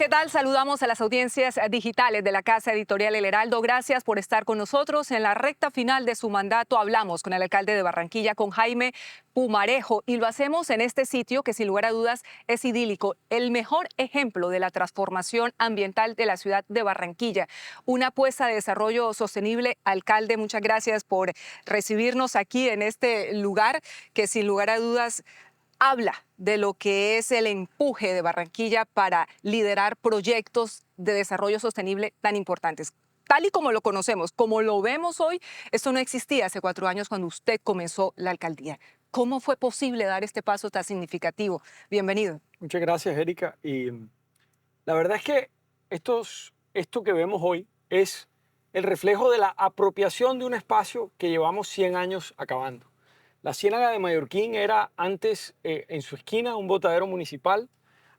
¿qué tal? Saludamos a las audiencias digitales de la Casa Editorial El Heraldo. Gracias por estar con nosotros. En la recta final de su mandato hablamos con el alcalde de Barranquilla, con Jaime Pumarejo, y lo hacemos en este sitio que sin lugar a dudas es idílico, el mejor ejemplo de la transformación ambiental de la ciudad de Barranquilla. Una apuesta de desarrollo sostenible. Alcalde, muchas gracias por recibirnos aquí en este lugar que sin lugar a dudas habla de lo que es el empuje de Barranquilla para liderar proyectos de desarrollo sostenible tan importantes. Tal y como lo conocemos, como lo vemos hoy, esto no existía hace 4 años cuando usted comenzó la alcaldía. ¿Cómo fue posible dar este paso tan significativo? Bienvenido. Muchas gracias, Erika. Y la verdad es que esto que vemos hoy es el reflejo de la apropiación de un espacio que llevamos 100 años acabando. La Ciénaga de Mallorquín era antes, en su esquina, un botadero municipal.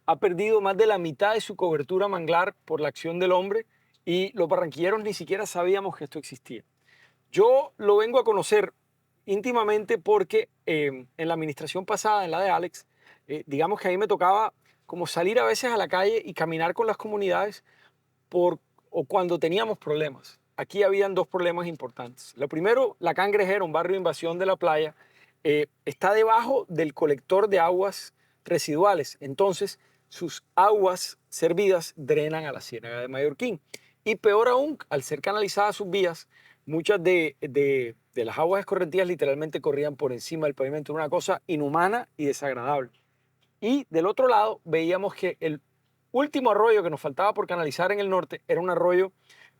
Ha perdido más de la mitad de su cobertura manglar por la acción del hombre y los barranquilleros ni siquiera sabíamos que esto existía. Yo lo vengo a conocer íntimamente porque en la administración pasada, en la de Alex, digamos que a mí me tocaba como salir a veces a la calle y caminar con las comunidades por, o cuando teníamos problemas. Aquí habían dos problemas importantes. Lo primero, La Cangrejera, un barrio de invasión de la playa, está debajo del colector de aguas residuales. Entonces, sus aguas servidas drenan a la Ciénaga de Mallorquín. Y peor aún, al ser canalizadas sus vías, muchas de las aguas escorrentidas literalmente corrían por encima del pavimento. Una cosa inhumana y desagradable. Y del otro lado veíamos que el último arroyo que nos faltaba por canalizar en el norte era un arroyo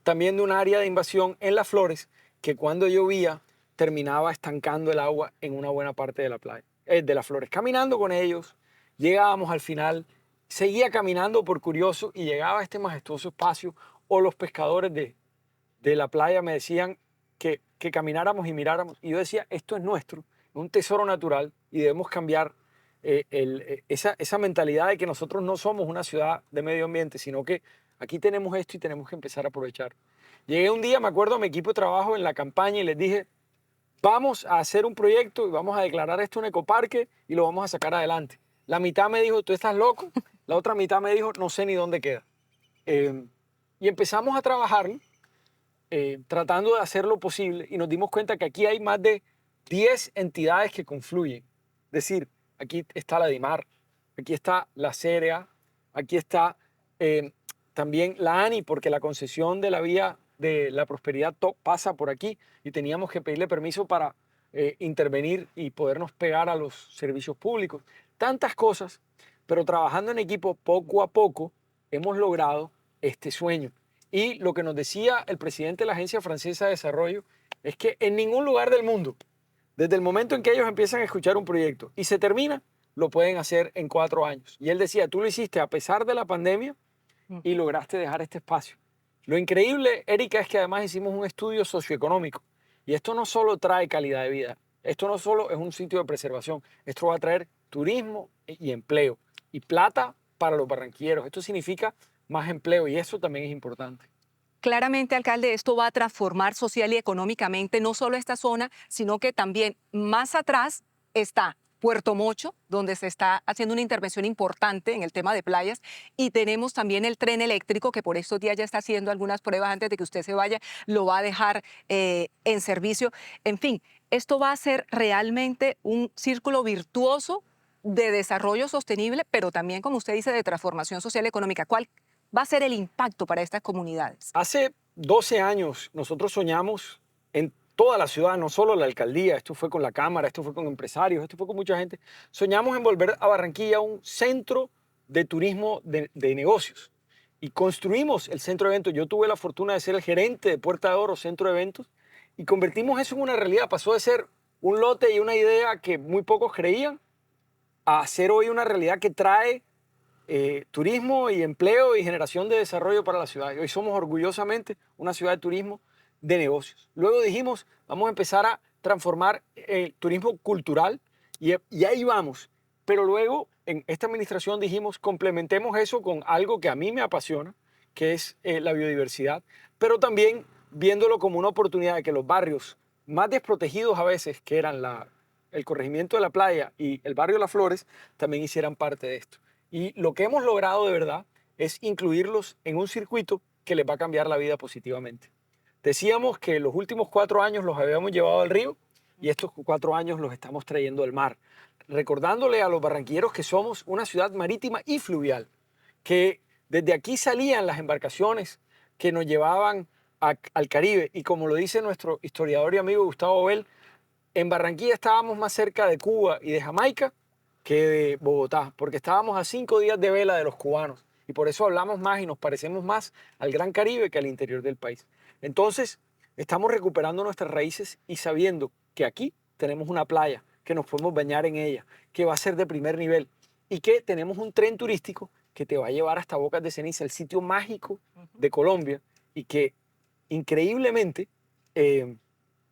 también de un área de invasión en Las Flores que cuando llovía terminaba estancando el agua en una buena parte de la playa, de Las Flores. Caminando con ellos, llegábamos al final, seguía caminando por curioso y llegaba a este majestuoso espacio o los pescadores de la playa me decían que camináramos y miráramos. Y yo decía, esto es nuestro, es un tesoro natural y debemos cambiar esa mentalidad de que nosotros no somos una ciudad de medio ambiente, sino que aquí tenemos esto y tenemos que empezar a aprovechar. Llegué un día, me acuerdo, a mi equipo de trabajo en la campaña y les dije, vamos a hacer un proyecto y vamos a declarar esto un ecoparque y lo vamos a sacar adelante. La mitad me dijo, tú estás loco, la otra mitad me dijo, no sé ni dónde queda. Y empezamos a trabajar tratando de hacer lo posible y nos dimos cuenta que aquí hay más de 10 entidades que confluyen. Es decir, aquí está la DIMAR, aquí está la CEREA, aquí está también la ANI, porque la concesión de la vía de la prosperidad pasa por aquí y teníamos que pedirle permiso para intervenir y podernos pegar a los servicios públicos. Tantas cosas, pero trabajando en equipo poco a poco hemos logrado este sueño. Y lo que nos decía el presidente de la Agencia Francesa de Desarrollo es que en ningún lugar del mundo, desde el momento en que ellos empiezan a escuchar un proyecto y se termina, lo pueden hacer en 4 años. Y él decía, tú lo hiciste a pesar de la pandemia y lograste dejar este espacio. Lo increíble, Erika, es que además hicimos un estudio socioeconómico. Y esto no solo trae calidad de vida, esto no solo es un sitio de preservación, esto va a traer turismo y empleo y plata para los barranquilleros. Esto significa más empleo y eso también es importante. Claramente, alcalde, esto va a transformar social y económicamente no solo esta zona, sino que también más atrás está Puerto Mocho, donde se está haciendo una intervención importante en el tema de playas, y tenemos también el tren eléctrico, que por estos días ya está haciendo algunas pruebas antes de que usted se vaya, lo va a dejar en servicio. En fin, esto va a ser realmente un círculo virtuoso de desarrollo sostenible, pero también, como usted dice, de transformación social y económica. ¿Cuál va a ser el impacto para estas comunidades? Hace 12 años nosotros soñamos en toda la ciudad, no solo la alcaldía, esto fue con la Cámara, esto fue con empresarios, esto fue con mucha gente, soñamos en volver a Barranquilla un centro de turismo de negocios y construimos el centro de eventos. Yo tuve la fortuna de ser el gerente de Puerta de Oro, centro de eventos, y convertimos eso en una realidad. Pasó de ser un lote y una idea que muy pocos creían a ser hoy una realidad que trae turismo y empleo y generación de desarrollo para la ciudad. Hoy somos orgullosamente una ciudad de turismo de negocios. Luego dijimos, vamos a empezar a transformar el turismo cultural y ahí vamos. Pero luego en esta administración dijimos, complementemos eso con algo que a mí me apasiona, que es la biodiversidad, pero también viéndolo como una oportunidad de que los barrios más desprotegidos a veces, que eran el corregimiento de la playa y el barrio Las Flores, también hicieran parte de esto. Y lo que hemos logrado de verdad es incluirlos en un circuito que les va a cambiar la vida positivamente. Decíamos que los últimos 4 años los habíamos llevado al río y estos 4 años los estamos trayendo al mar, recordándole a los barranquilleros que somos una ciudad marítima y fluvial, que desde aquí salían las embarcaciones que nos llevaban al Caribe, y como lo dice nuestro historiador y amigo Gustavo Bell, en Barranquilla estábamos más cerca de Cuba y de Jamaica que de Bogotá, porque estábamos a 5 días de vela de los cubanos, y por eso hablamos más y nos parecemos más al Gran Caribe que al interior del país. Entonces, estamos recuperando nuestras raíces y sabiendo que aquí tenemos una playa, que nos podemos bañar en ella, que va a ser de primer nivel, y que tenemos un tren turístico que te va a llevar hasta Bocas de Ceniza, el sitio mágico de Colombia, y que increíblemente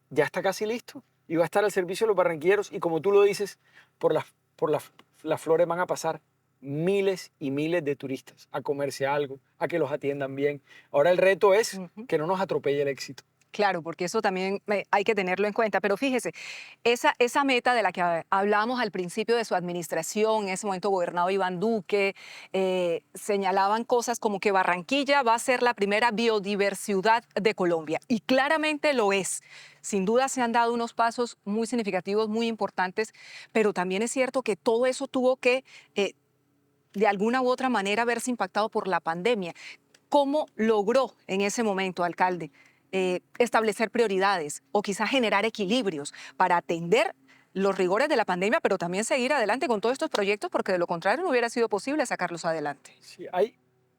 ya está casi listo y va a estar al servicio de los barranquilleros. Y como tú lo dices, por las flores van a pasar miles y miles de turistas a comerse algo, a que los atiendan bien. Ahora el reto es que no nos atropelle el éxito. Claro, porque eso también hay que tenerlo en cuenta. Pero fíjese, esa meta de la que hablábamos al principio de su administración, en ese momento gobernado Iván Duque, señalaban cosas como que Barranquilla va a ser la primera biodiversidad de Colombia. Y claramente lo es. Sin duda se han dado unos pasos muy significativos, muy importantes, pero también es cierto que todo eso tuvo que, de alguna u otra manera, verse impactado por la pandemia. ¿Cómo logró en ese momento, alcalde, establecer prioridades o quizás generar equilibrios para atender los rigores de la pandemia, pero también seguir adelante con todos estos proyectos, porque de lo contrario no hubiera sido posible sacarlos adelante? Sí, ahí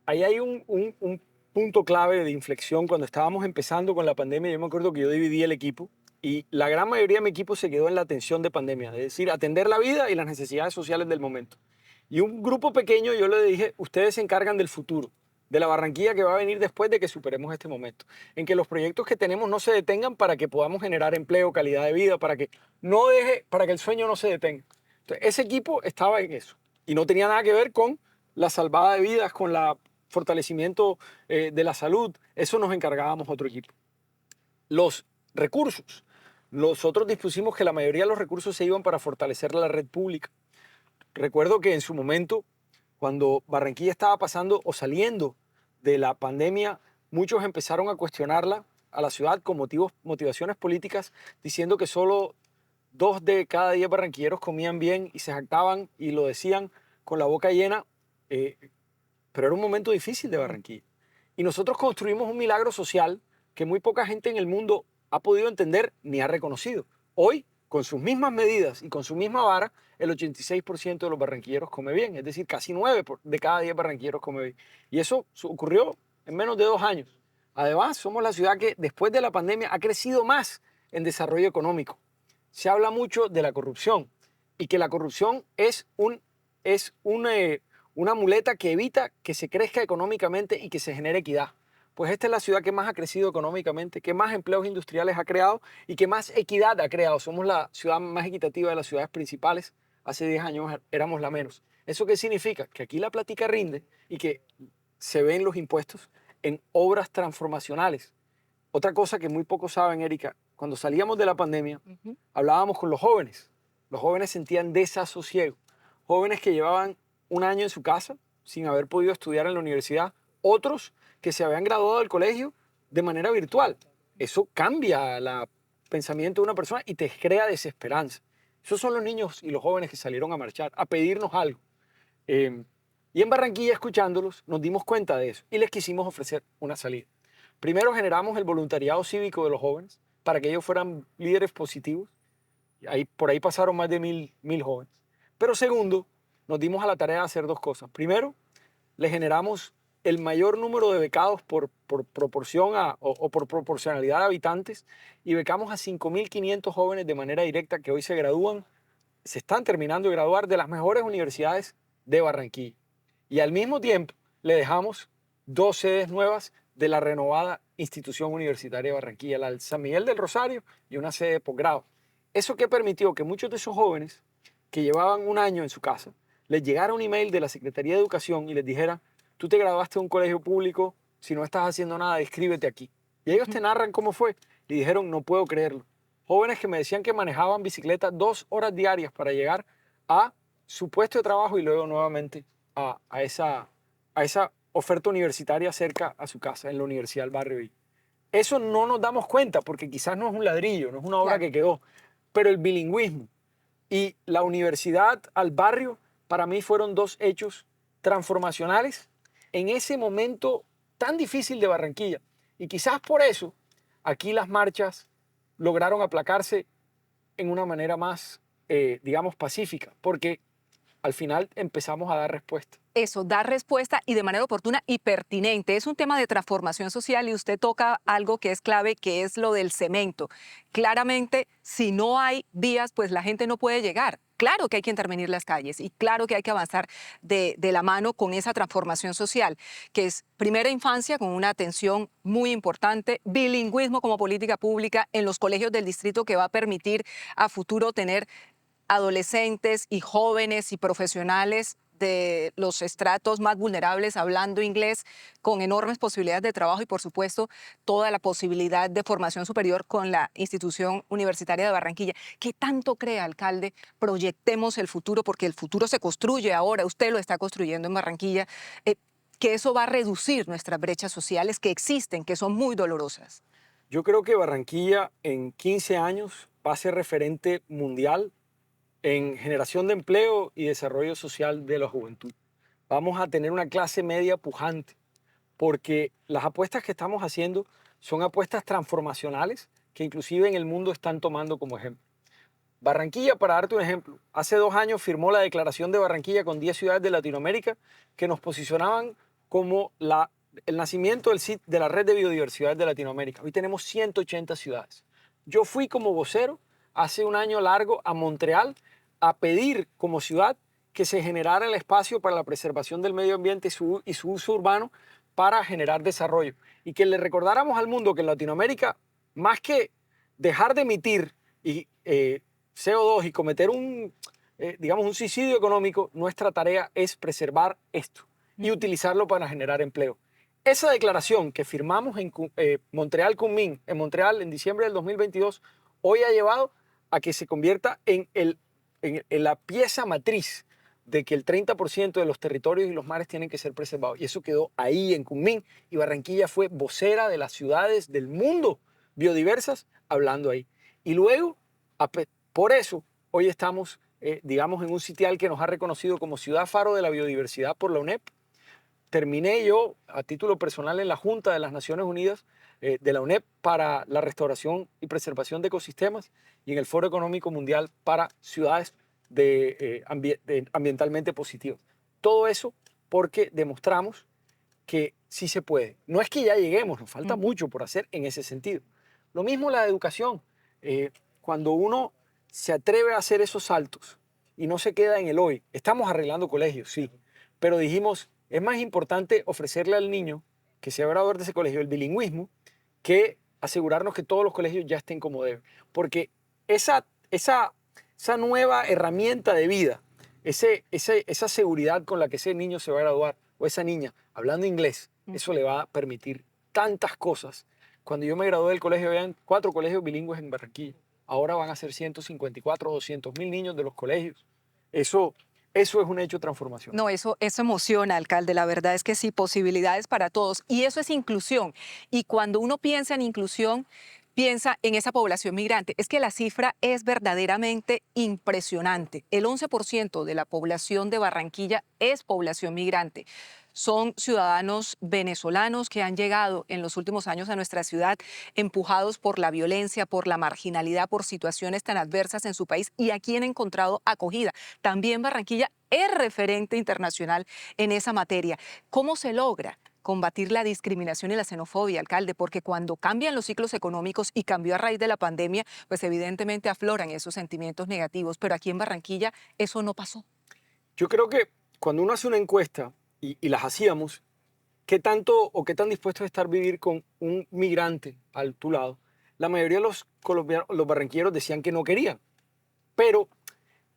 hay un punto clave de inflexión. Cuando estábamos empezando con la pandemia, yo me acuerdo que yo dividí el equipo y la gran mayoría de mi equipo se quedó en la atención de pandemia, es decir, atender la vida y las necesidades sociales del momento. Y un grupo pequeño yo le dije, ustedes se encargan del futuro, de la Barranquilla que va a venir después de que superemos este momento, en que los proyectos que tenemos no se detengan para que podamos generar empleo, calidad de vida, para que el sueño no se detenga. Entonces, ese equipo estaba en eso y no tenía nada que ver con la salvada de vidas, con el fortalecimiento de la salud. Eso nos encargábamos otro equipo. Los recursos. Nosotros dispusimos que la mayoría de los recursos se iban para fortalecer la red pública. Recuerdo que en su momento, cuando Barranquilla estaba pasando o saliendo de la pandemia, muchos empezaron a cuestionarla a la ciudad con motivaciones políticas, diciendo que solo 2 de cada 10 barranquilleros comían bien, y se jactaban y lo decían con la boca llena, eh, pero era un momento difícil de Barranquilla. Y nosotros construimos un milagro social que muy poca gente en el mundo ha podido entender ni ha reconocido. Hoy, con sus mismas medidas y con su misma vara, el 86% de los barranquilleros come bien, es decir, casi 9 de cada 10 barranquilleros come bien. Y eso ocurrió en menos de 2 años. Además, somos la ciudad que después de la pandemia ha crecido más en desarrollo económico. Se habla mucho de la corrupción y que la corrupción es una muleta que evita que se crezca económicamente y que se genere equidad. Pues esta es la ciudad que más ha crecido económicamente, que más empleos industriales ha creado y que más equidad ha creado. Somos la ciudad más equitativa de las ciudades principales. Hace 10 años éramos la menos. ¿Eso qué significa? Que aquí la plática rinde y que se ven los impuestos en obras transformacionales. Otra cosa que muy pocos saben, Erika, cuando salíamos de la pandemia, hablábamos con los jóvenes. Los jóvenes sentían desasosiego. Jóvenes que llevaban un año en su casa sin haber podido estudiar en la universidad. Otros que se habían graduado del colegio de manera virtual. Eso cambia el pensamiento de una persona y te crea desesperanza. Esos son los niños y los jóvenes que salieron a marchar, a pedirnos algo. Y en Barranquilla, escuchándolos, nos dimos cuenta de eso y les quisimos ofrecer una salida. Primero, generamos el voluntariado cívico de los jóvenes para que ellos fueran líderes positivos. Por ahí pasaron más de 1.000 jóvenes. Pero segundo, nos dimos a la tarea de hacer 2 cosas. Primero, le generamos el mayor número de becados por proporción o por proporcionalidad de habitantes, y becamos a 5.500 jóvenes de manera directa que hoy se gradúan, se están terminando de graduar de las mejores universidades de Barranquilla. Y al mismo tiempo le dejamos 2 sedes nuevas de la renovada institución universitaria de Barranquilla, la del San Miguel del Rosario y una sede de posgrado. ¿Eso qué permitió? Que muchos de esos jóvenes que llevaban un año en su casa, les llegara un email de la Secretaría de Educación y les dijera: tú te graduaste de un colegio público, si no estás haciendo nada, inscríbete aquí. Y ellos te narran cómo fue. Y dijeron: no puedo creerlo. Jóvenes que me decían que manejaban bicicleta 2 horas diarias para llegar a su puesto de trabajo y luego nuevamente a esa oferta universitaria cerca a su casa, en la Universidad del Barrio. Y eso no nos damos cuenta porque quizás no es un ladrillo, no es una obra Claro. que quedó, pero el bilingüismo y la universidad al barrio para mí fueron dos hechos transformacionales en ese momento tan difícil de Barranquilla. Y quizás por eso aquí las marchas lograron aplacarse en una manera más, digamos, pacífica, porque al final empezamos a dar respuesta. Eso, dar respuesta y de manera oportuna y pertinente. Es un tema de transformación social y usted toca algo que es clave, que es lo del cemento. Claramente, si no hay vías, pues la gente no puede llegar. Claro que hay que intervenir las calles y claro que hay que avanzar de la mano con esa transformación social, que es primera infancia con una atención muy importante, bilingüismo como política pública en los colegios del distrito que va a permitir a futuro tener adolescentes y jóvenes y profesionales de los estratos más vulnerables hablando inglés con enormes posibilidades de trabajo y por supuesto toda la posibilidad de formación superior con la institución universitaria de Barranquilla. ¿Qué tanto cree, alcalde? Proyectemos el futuro porque el futuro se construye ahora, usted lo está construyendo en Barranquilla, que eso va a reducir nuestras brechas sociales que existen, que son muy dolorosas. Yo creo que Barranquilla en 15 años va a ser referente mundial en generación de empleo y desarrollo social de la juventud. Vamos a tener una clase media pujante, porque las apuestas que estamos haciendo son apuestas transformacionales que inclusive en el mundo están tomando como ejemplo. Barranquilla, para darte un ejemplo, hace 2 años firmó la declaración de Barranquilla con 10 ciudades de Latinoamérica que nos posicionaban como el nacimiento de la red de biodiversidad de Latinoamérica. Hoy tenemos 180 ciudades. Yo fui como vocero hace un año largo a Montreal a pedir como ciudad que se generara el espacio para la preservación del medio ambiente y su uso urbano para generar desarrollo. Y que le recordáramos al mundo que en Latinoamérica, más que dejar de emitir y, CO2 y cometer digamos, un suicidio económico, nuestra tarea es preservar esto y utilizarlo para generar empleo. Esa declaración que firmamos en Montreal Kunming, en Montreal en diciembre del 2022, hoy ha llevado a que se convierta en la pieza matriz de que el 30% de los territorios y los mares tienen que ser preservados. Y eso quedó ahí en Kunming y Barranquilla fue vocera de las ciudades del mundo biodiversas hablando ahí. Y luego, por eso, hoy estamos, digamos, en un sitial que nos ha reconocido como Ciudad Faro de la Biodiversidad por la UNEP. Terminé yo, a título personal, en la Junta de las Naciones Unidas de la UNEP para la restauración y preservación de ecosistemas y en el Foro Económico Mundial para ciudades ambientalmente positivas. Todo eso porque demostramos que sí se puede. No es que ya lleguemos, nos falta mucho por hacer en ese sentido. Lo mismo la educación. Cuando uno se atreve a hacer esos saltos y no se queda en el hoy, estamos arreglando colegios, sí, pero dijimos, es más importante ofrecerle al niño que sea graduador de ese colegio el bilingüismo que asegurarnos que todos los colegios ya estén como deben. Porque esa nueva herramienta de vida, esa seguridad con la que ese niño se va a graduar o esa niña hablando inglés, eso le va a permitir tantas cosas. Cuando yo me gradué del colegio, habían 4 colegios bilingües en Barranquilla. Ahora van a ser 154 o 200.000 niños de los colegios. Eso es un hecho de transformación. No, eso emociona, alcalde. La verdad es que sí, posibilidades para todos. Y eso es inclusión. Y cuando uno piensa en inclusión, piensa en esa población migrante. Es que la cifra es verdaderamente impresionante. El 11% de la población de Barranquilla es población migrante. Son ciudadanos venezolanos que han llegado en los últimos años a nuestra ciudad empujados por la violencia, por la marginalidad, por situaciones tan adversas en su país y aquí han encontrado acogida. También Barranquilla es referente internacional en esa materia. ¿Cómo se logra combatir la discriminación y la xenofobia, alcalde? Porque cuando cambian los ciclos económicos y cambió a raíz de la pandemia, pues evidentemente afloran esos sentimientos negativos, pero aquí en Barranquilla eso no pasó. Yo creo que cuando uno hace una encuesta, y las hacíamos, ¿qué tanto o qué tan dispuesto a estar vivir con un migrante a tu lado? La mayoría de los colombianos, los barranquilleros decían que no querían, pero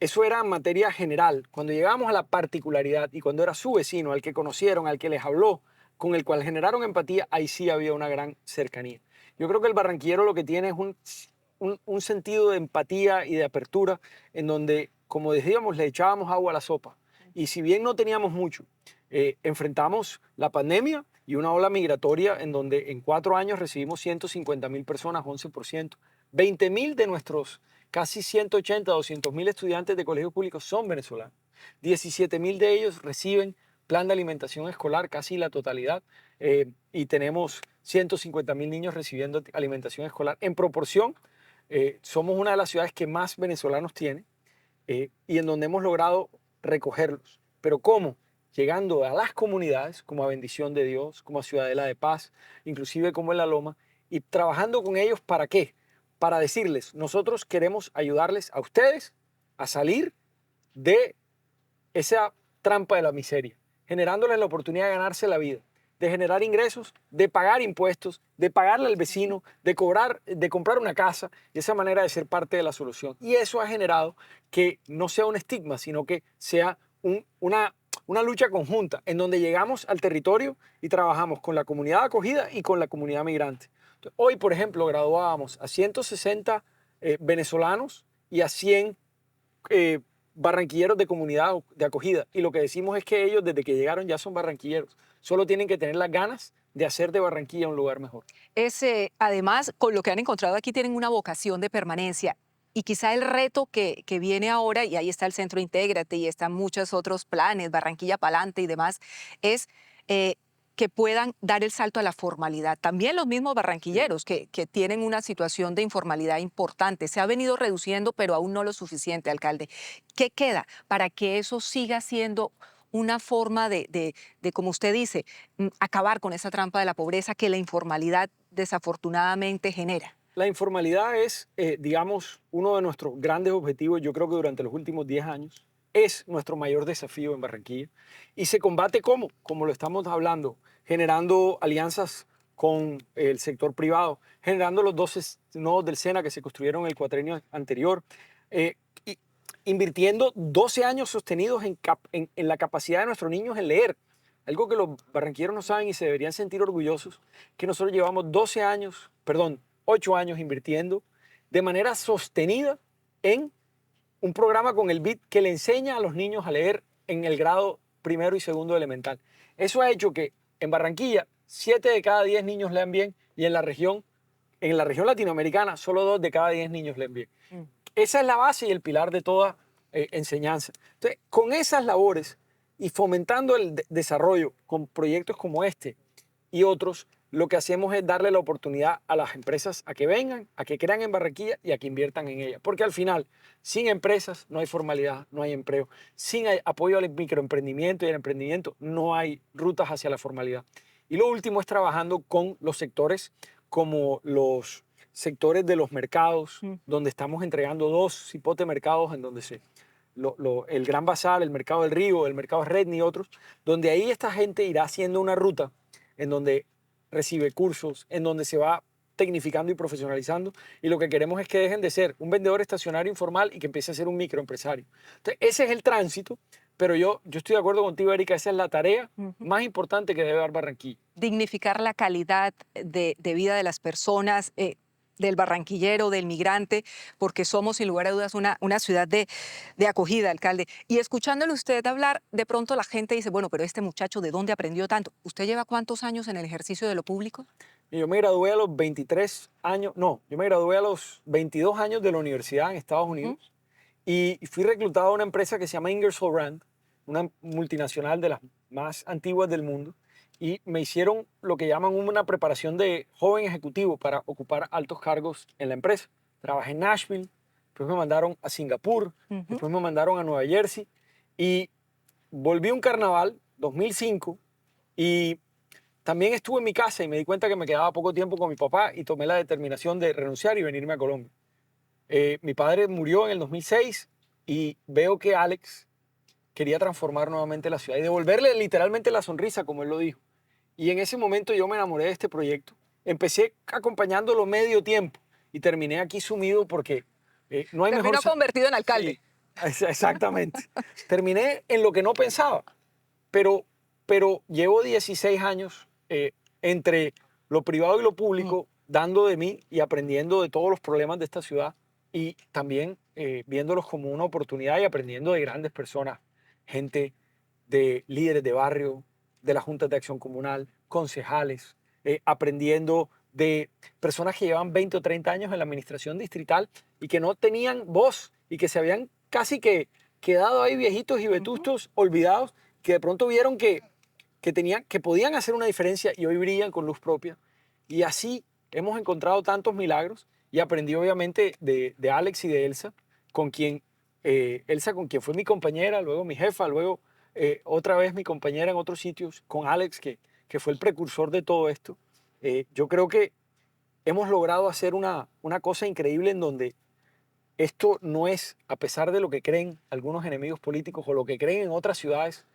eso era materia general. Cuando llegábamos a la particularidad y cuando era su vecino, al que conocieron, al que les habló, con el cual generaron empatía, ahí sí había una gran cercanía. Yo creo que el barranquillero lo que tiene es un sentido de empatía y de apertura en donde, como decíamos, le echábamos agua a la sopa. Y si bien no teníamos mucho, Enfrentamos la pandemia y una ola migratoria en donde en 4 años recibimos 150.000 personas, 11%. 20.000 de nuestros casi 180, 200.000 estudiantes de colegios públicos son venezolanos. 17.000 de ellos reciben plan de alimentación escolar, casi la totalidad, y tenemos 150.000 niños recibiendo alimentación escolar. En proporción, somos una de las ciudades que más venezolanos tiene y en donde hemos logrado recogerlos. ¿Pero cómo? Llegando a las comunidades, como a Bendición de Dios, como a Ciudadela de Paz, inclusive como en La Loma, y trabajando con ellos, ¿para qué? Para decirles, nosotros queremos ayudarles a ustedes a salir de esa trampa de la miseria, generándoles la oportunidad de ganarse la vida, de generar ingresos, de pagar impuestos, de pagarle al vecino, de comprar una casa, y esa manera de ser parte de la solución. Y eso ha generado que no sea un estigma, sino que sea una lucha conjunta en donde llegamos al territorio y trabajamos con la comunidad acogida y con la comunidad migrante. Entonces, hoy, por ejemplo, graduábamos a 160 venezolanos y a 100 barranquilleros de comunidad de acogida. Y lo que decimos es que ellos desde que llegaron ya son barranquilleros. Solo tienen que tener las ganas de hacer de Barranquilla un lugar mejor. Además, con lo que han encontrado aquí, tienen una vocación de permanencia. Y quizá el reto que viene ahora, y ahí está el Centro Intégrate y están muchos otros planes, Barranquilla Palante y demás, es que puedan dar el salto a la formalidad. También los mismos barranquilleros que tienen una situación de informalidad importante. Se ha venido reduciendo, pero aún no lo suficiente, alcalde. ¿Qué queda para que eso siga siendo una forma de, como usted dice, acabar con esa trampa de la pobreza que la informalidad desafortunadamente genera? La informalidad es, digamos, uno de nuestros grandes objetivos, yo creo que durante los últimos 10 años, es nuestro mayor desafío en Barranquilla. Y se combate como lo estamos hablando, generando alianzas con el sector privado, generando los 12 nodos del SENA que se construyeron en el cuatrenio anterior, y invirtiendo 12 años sostenidos en la capacidad de nuestros niños en leer. Algo que los barranquilleros no saben y se deberían sentir orgullosos, que nosotros llevamos 8 años invirtiendo de manera sostenida en un programa con el BID que le enseña a los niños a leer en el grado primero y segundo elemental. Eso ha hecho que en Barranquilla 7 de cada 10 niños lean bien y en la región latinoamericana solo 2 de cada 10 niños leen bien. Esa es la base y el pilar de toda enseñanza. Entonces, con esas labores y fomentando el desarrollo con proyectos como este y otros, lo que hacemos es darle la oportunidad a las empresas a que vengan, a que crean en Barranquilla y a que inviertan en ella. Porque al final, sin empresas no hay formalidad, no hay empleo. Sin apoyo al microemprendimiento y al emprendimiento no hay rutas hacia la formalidad. Y lo último es trabajando con los sectores como los sectores de los mercados, donde estamos entregando 2 hipotemercados en donde el Gran Bazar, el Mercado del Río, el Mercado Redni y otros, donde ahí esta gente irá haciendo una ruta en donde recibe cursos, en donde se va tecnificando y profesionalizando, y lo que queremos es que dejen de ser un vendedor estacionario informal y que empiece a ser un microempresario. Entonces, ese es el tránsito, pero yo estoy de acuerdo contigo, Erika, esa es la tarea más importante que debe dar Barranquilla. Dignificar la calidad de vida de las personas, del barranquillero, del migrante, porque somos sin lugar a dudas una ciudad de acogida, alcalde. Y escuchándole usted hablar, de pronto la gente dice, bueno, pero este muchacho, ¿de dónde aprendió tanto? ¿Usted lleva cuántos años en el ejercicio de lo público? Yo me gradué a los 23 años, no, yo me gradué a los 22 años de la universidad en Estados Unidos y fui reclutado a una empresa que se llama Ingersoll Rand, una multinacional de las más antiguas del mundo, y me hicieron lo que llaman una preparación de joven ejecutivo para ocupar altos cargos en la empresa. Trabajé en Nashville, después me mandaron a Singapur, después me mandaron a Nueva Jersey y volví a un carnaval, 2005, y también estuve en mi casa y me di cuenta que me quedaba poco tiempo con mi papá y tomé la determinación de renunciar y venirme a Colombia. Mi padre murió en el 2006 y veo que Alex quería transformar nuevamente la ciudad y devolverle literalmente la sonrisa, como él lo dijo. Y en ese momento yo me enamoré de este proyecto. Empecé acompañándolo medio tiempo y terminé aquí sumido porque no hay Terminó mejor... convertido en alcalde. Sí, exactamente. Terminé en lo que no pensaba, pero llevo 16 años entre lo privado y lo público, dando de mí y aprendiendo de todos los problemas de esta ciudad y también viéndolos como una oportunidad y aprendiendo de grandes personas, gente de líderes de barrio, de las juntas de acción comunal, concejales, aprendiendo de personas que llevan 20 o 30 años en la administración distrital y que no tenían voz y que se habían casi que quedado ahí viejitos y vetustos, olvidados, que de pronto vieron que podían hacer una diferencia y hoy brillan con luz propia. Y así hemos encontrado tantos milagros y aprendí obviamente de Alex y de Elsa, con quien, Elsa con quien fue mi compañera, luego mi jefa, luego otra vez mi compañera en otros sitios, con Alex que fue el precursor de todo esto. Yo creo que hemos logrado hacer una cosa increíble en donde esto no es, a pesar de lo que creen algunos enemigos políticos o lo que creen en otras ciudades,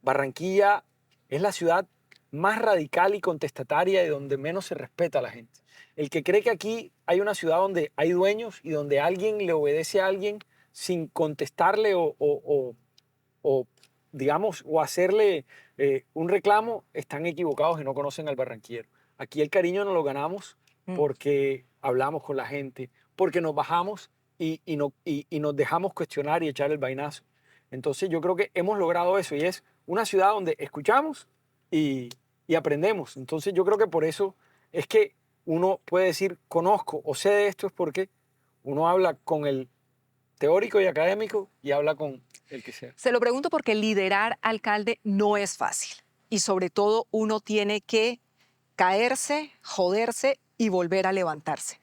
Barranquilla es la ciudad más radical y contestataria y donde menos se respeta a la gente. El que cree que aquí hay una ciudad donde hay dueños y donde alguien le obedece a alguien sin contestarle o, digamos, o hacerle un reclamo, están equivocados y no conocen al barranquillero. Aquí el cariño nos lo ganamos porque hablamos con la gente, porque nos bajamos y nos dejamos cuestionar y echar el vainazo. Entonces yo creo que hemos logrado eso y es una ciudad donde escuchamos y aprendemos. Entonces yo creo que por eso es que uno puede decir conozco o sé de esto, es porque uno habla con el teórico y académico y habla con el que sea. Se lo pregunto porque liderar alcalde no es fácil y sobre todo uno tiene que caerse, joderse y volver a levantarse.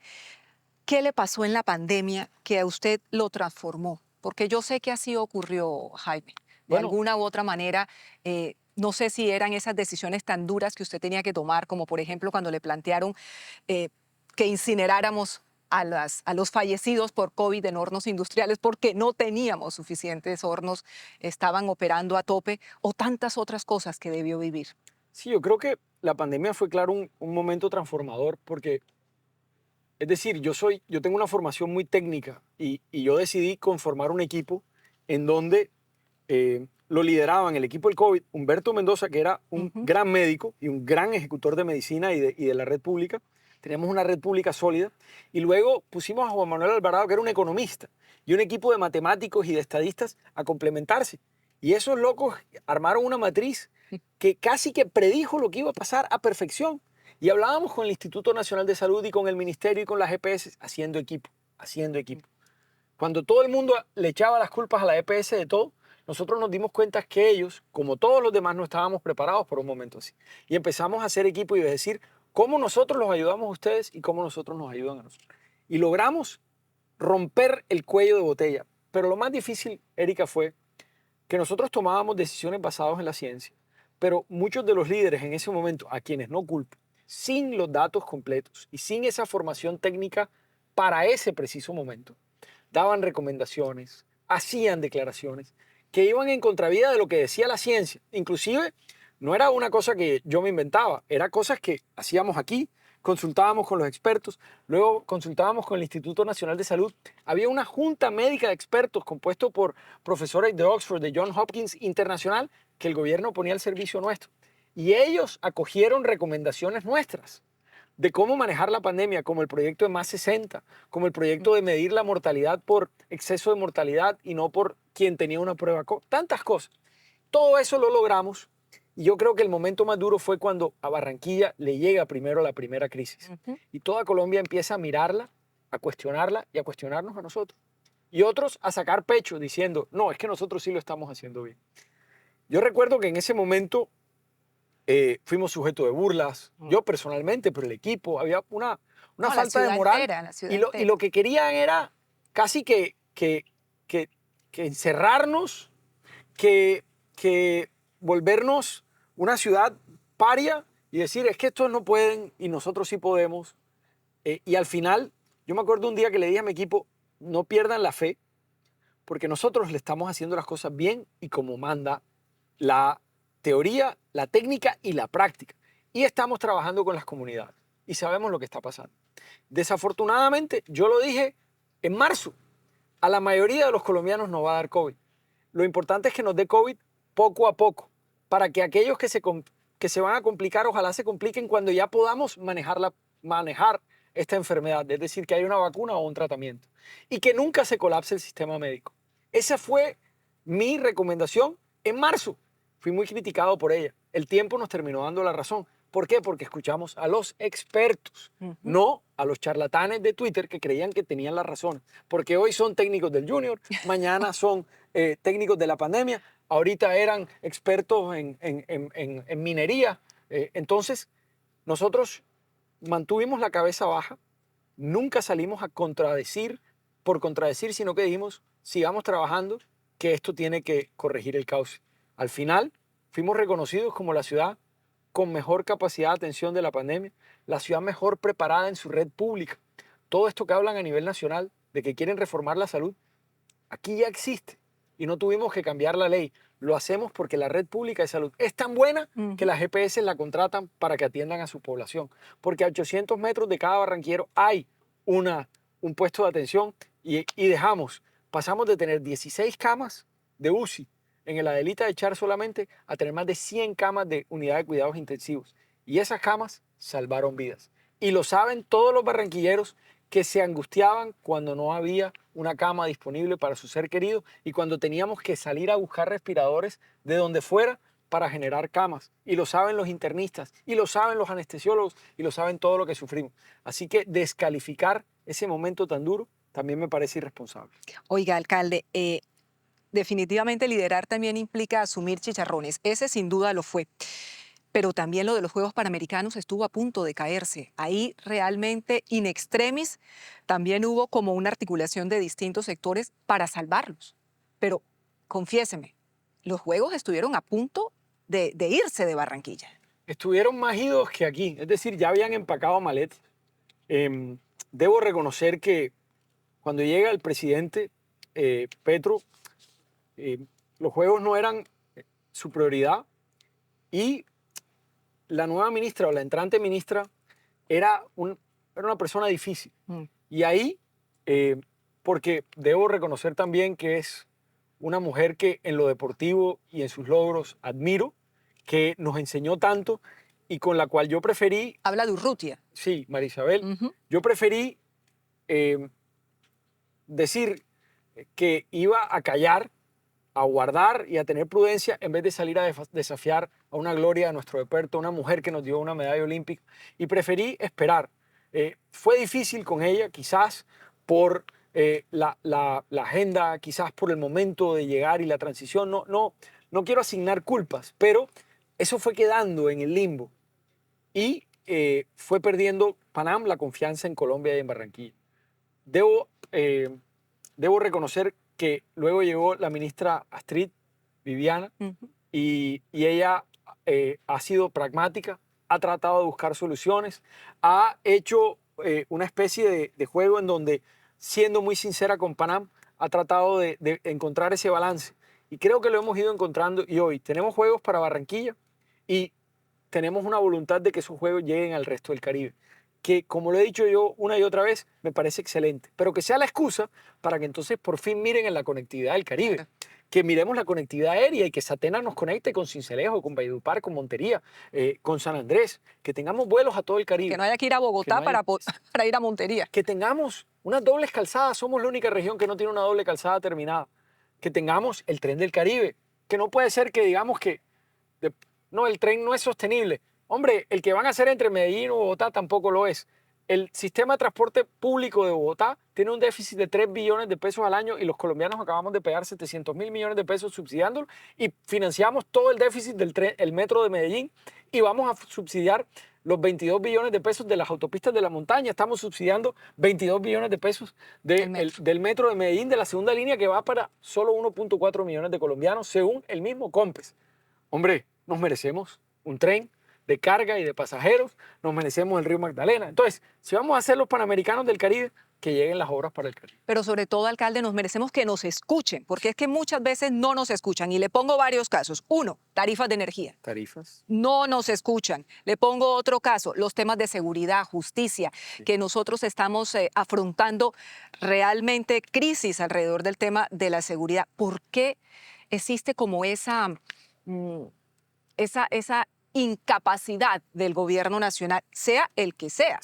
¿Qué le pasó en la pandemia que a usted lo transformó? Porque yo sé que así ocurrió, Jaime. De Bueno, alguna u otra manera, no sé si eran esas decisiones tan duras que usted tenía que tomar, como por ejemplo cuando le plantearon eh, que incineráramos a los fallecidos por COVID en hornos industriales porque no teníamos suficientes hornos, estaban operando a tope, o tantas otras cosas que debió vivir. sí, yo creo que la pandemia fue, claro, un momento transformador porque, es decir, yo tengo una formación muy técnica y yo decidí conformar un equipo en donde lo lideraban el equipo del COVID, Humberto Mendoza, que era un Ujú. gran médico y un gran ejecutor de medicina y de la red pública. Teníamos una red pública sólida. Y luego pusimos a Juan Manuel Alvarado, que era un economista, y un equipo de matemáticos y de estadistas a complementarse. Y esos locos armaron una matriz que casi que predijo lo que iba a pasar a perfección. Y hablábamos con el Instituto Nacional de Salud y con el Ministerio y con las EPS haciendo equipo, haciendo equipo. Cuando todo el mundo le echaba las culpas a la EPS de todo, nosotros nos dimos cuenta que ellos, como todos los demás, no estábamos preparados por un momento así. Y empezamos a hacer equipo y a decir cómo nosotros los ayudamos a ustedes y cómo nosotros nos ayudan a nosotros. Y logramos romper el cuello de botella. Pero lo más difícil, Erika, fue que nosotros tomábamos decisiones basadas en la ciencia, pero muchos de los líderes en ese momento, a quienes no culpo, sin los datos completos y sin esa formación técnica para ese preciso momento, daban recomendaciones, hacían declaraciones que iban en contravía de lo que decía la ciencia. Inclusive, no era una cosa que yo me inventaba, era cosas que hacíamos aquí, consultábamos con los expertos, luego consultábamos con el Instituto Nacional de Salud. Había una junta médica de expertos compuesto por profesores de Oxford, de Johns Hopkins Internacional, que el gobierno ponía al servicio nuestro. Y ellos acogieron recomendaciones nuestras de cómo manejar la pandemia, como el proyecto de Más 60, como el proyecto de medir la mortalidad por exceso de mortalidad y no por quien tenía una prueba, tantas cosas. Todo eso lo logramos y yo creo que el momento más duro fue cuando a Barranquilla le llega primero la primera crisis Ujú. y toda Colombia empieza a mirarla, a cuestionarla y a cuestionarnos a nosotros. Y otros a sacar pecho diciendo, no, es que nosotros sí lo estamos haciendo bien. Yo recuerdo que en ese momento fuimos sujetos de burlas, yo personalmente, pero el equipo, había una No, la falta de ciudad moral entera, la ciudad y lo entera. que querían era casi que, que encerrarnos, que volvernos una ciudad paria y decir, es que estos no pueden y nosotros sí podemos. Y al final, yo me acuerdo un día que le dije a mi equipo, no pierdan la fe, porque nosotros le estamos haciendo las cosas bien y como manda la teoría, la técnica y la práctica. Y estamos trabajando con las comunidades y sabemos lo que está pasando. Desafortunadamente, yo lo dije en marzo, a la mayoría de los colombianos nos va a dar COVID. Lo importante es que nos dé COVID poco a poco, para que aquellos que se van a complicar, ojalá se compliquen cuando ya podamos manejar esta enfermedad, es decir, que haya una vacuna o un tratamiento, y que nunca se colapse el sistema médico. Esa fue mi recomendación en marzo. fui muy criticado por ella. El tiempo nos terminó dando la razón. ¿Por qué? Porque escuchamos a los expertos, no a los charlatanes de Twitter que creían que tenían la razón. Porque hoy son técnicos del Junior, mañana son técnicos de la pandemia, ahorita eran expertos en minería. Entonces, nosotros mantuvimos la cabeza baja, nunca salimos a contradecir por contradecir, sino que dijimos, sigamos trabajando, que esto tiene que corregir el cauce. Al final, fuimos reconocidos como la ciudad con mejor capacidad de atención de la pandemia, la ciudad mejor preparada en su red pública. Todo esto que hablan a nivel nacional de que quieren reformar la salud, aquí ya existe y no tuvimos que cambiar la ley. Lo hacemos porque la red pública de salud es tan buena que las GPS la contratan para que atiendan a su población. Porque a 800 metros de cada barranquillero hay un puesto de atención y pasamos de tener 16 camas de UCI en el Adelita de Char solamente a tener más de 100 camas de unidad de cuidados intensivos. Y esas camas salvaron vidas. Y lo saben todos los barranquilleros que se angustiaban cuando no había una cama disponible para su ser querido y cuando teníamos que salir a buscar respiradores de donde fuera para generar camas. Y lo saben los internistas, y lo saben los anestesiólogos, y lo saben todo lo que sufrimos. Así que descalificar ese momento tan duro también me parece irresponsable. Oiga, alcalde, definitivamente liderar también implica asumir chicharrones. Ese sin duda lo fue. Pero también lo de los Juegos Panamericanos estuvo a punto de caerse. Ahí realmente, in extremis, también hubo como una articulación de distintos sectores para salvarlos. Pero confiéseme, los Juegos estuvieron a punto de irse de Barranquilla. Estuvieron más idos que aquí, es decir, ya habían empacado maletas. Debo reconocer que cuando llega el presidente Petro, los Juegos no eran su prioridad y la nueva ministra o la entrante ministra era una persona difícil. Y ahí, porque debo reconocer también que es una mujer que en lo deportivo y en sus logros admiro, que nos enseñó tanto y con la cual yo preferí... Habla de Urrutia. Sí, María Isabel. Yo preferí decir que iba a callar, a guardar y a tener prudencia en vez de salir a desafiar a una gloria de nuestro deporte, una mujer que nos dio una medalla olímpica. Y preferí esperar. Fue difícil con ella, quizás por la agenda, quizás por el momento de llegar y la transición. No quiero asignar culpas, pero eso fue quedando en el limbo. Y fue perdiendo Panam la confianza en Colombia y en Barranquilla. Debo reconocer que luego llegó la ministra Astrid Viviana y ella ha sido pragmática, ha tratado de buscar soluciones, ha hecho una especie de juego en donde, siendo muy sincera con Panam, ha tratado de encontrar ese balance. Y creo que lo hemos ido encontrando y hoy tenemos juegos para Barranquilla y tenemos una voluntad de que esos juegos lleguen al resto del Caribe. Que, como lo he dicho yo una y otra vez, me parece excelente, pero que sea la excusa para que entonces por fin miren en la conectividad del Caribe, que miremos la conectividad aérea y que Satena nos conecte con Sincelejo, con Valledupar, con Montería, con San Andrés, que tengamos vuelos a todo el Caribe. Que no haya que ir a Bogotá para ir a Montería. Que tengamos unas dobles calzadas, somos la única región que no tiene una doble calzada terminada. Que tengamos el tren del Caribe, que no puede ser que digamos que no, el tren no es sostenible. Hombre, el que van a hacer entre Medellín o Bogotá tampoco lo es. El sistema de transporte público de Bogotá tiene un déficit de 3 billones de pesos al año y los colombianos acabamos de pagar 700.000 millones de pesos subsidiándolo y financiamos todo el déficit del metro de Medellín y vamos a subsidiar los 22 billones de pesos de las autopistas de la montaña. Estamos subsidiando 22 billones de pesos del metro de Medellín, de la segunda línea que va para solo 1.4 millones de colombianos, según el mismo COMPES. Hombre, nos merecemos un tren de carga y de pasajeros, nos merecemos el río Magdalena. Entonces, si vamos a hacer los Panamericanos del Caribe, que lleguen las obras para el Caribe. Pero sobre todo, alcalde, nos merecemos que nos escuchen, porque es que muchas veces no nos escuchan. Y le pongo varios casos. Uno, tarifas de energía. Tarifas. No nos escuchan. Le pongo otro caso, los temas de seguridad, justicia, que nosotros estamos afrontando realmente crisis alrededor del tema de la seguridad. ¿Por qué existe como esa incapacidad del gobierno nacional, sea el que sea,